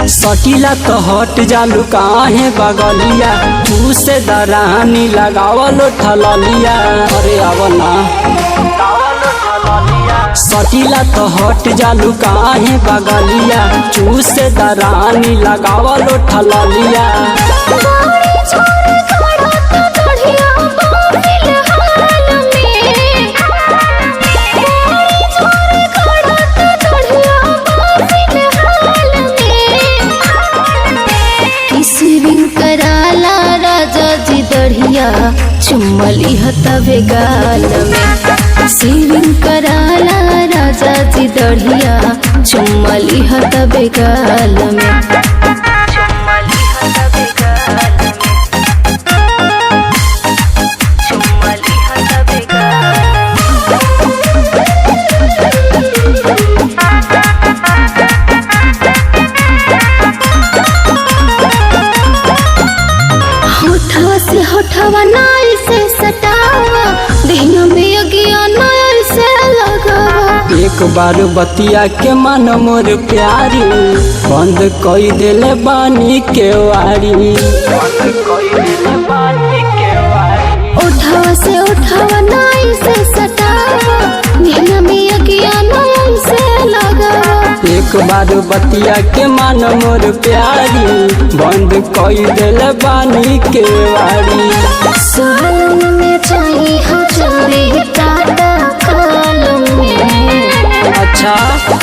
सकीला तो हट जालू काहे बगलिया तू से दरानी लगावलो ठललिया। अरे आवना सकीला तो हट जालू काहे बगलिया तू से दरानी लगावलो ठललिया। चुम्मली हतवे गाल में सीविंग कराला राजा जी दढ़िया चुम्मली हतवे गाल में। से होठवा नाई से सटावा देहिया में अगिया नाई से लगावा। एक बार बतिया के मन मोर प्यारी बंद कई देले बानी के वारी। उठावा से उठावा नाई से सटावा देहिया में अगिया नाई से लगावा। एक बार बतिया के मन मोर प्यारी बंद कई देले बानी के वारी। सालन में चाहिए हजारे टाटा काल में। अच्छा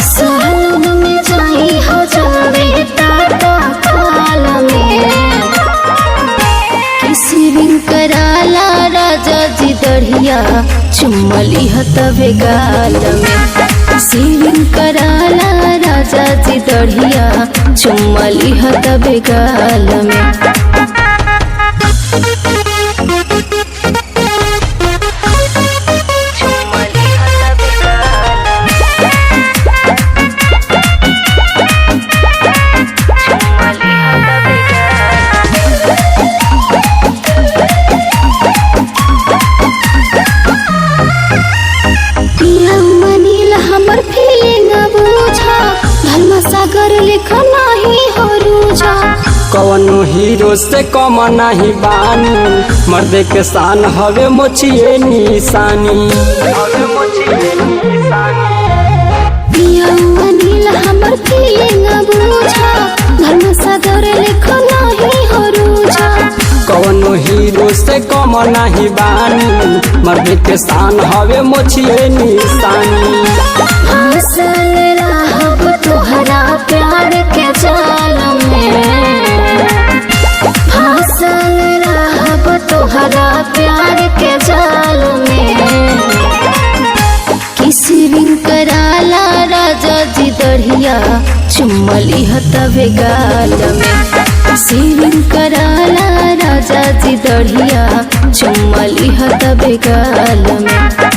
सालन में चाहिए हजारे टाटा काल में। किसी बिन कराला राजा जी दढ़िया चुम्मली हतवे गाल में। सीविंग कराला राजा जी दढ़िया चुम्मली हतवे गाल में। हमर फीलिंग बुझा धर्म सागर लिखा नहीं हो रूझा। कवनो हीरो से कम नहीं बानी मर्दे के शान हवे मोचिए निशानी। पिया अनिल हमर फीलिंग बुझा धर्म सागर लिखा नहीं हो रूझा। कवनो हीरो से कम नहीं बानी मर्दे के शान हवे मोचिए निशानी। हंसल रहब तोहरा प्यार के जाल में। हंसल रहब तोहरा प्यार के जाल में। किसी बिन कराला राजा जी दढ़िया चुम्मली हतवे गाल में। सीविंग कराला राजा जी दढ़िया चुम्मली हतवे गाल में।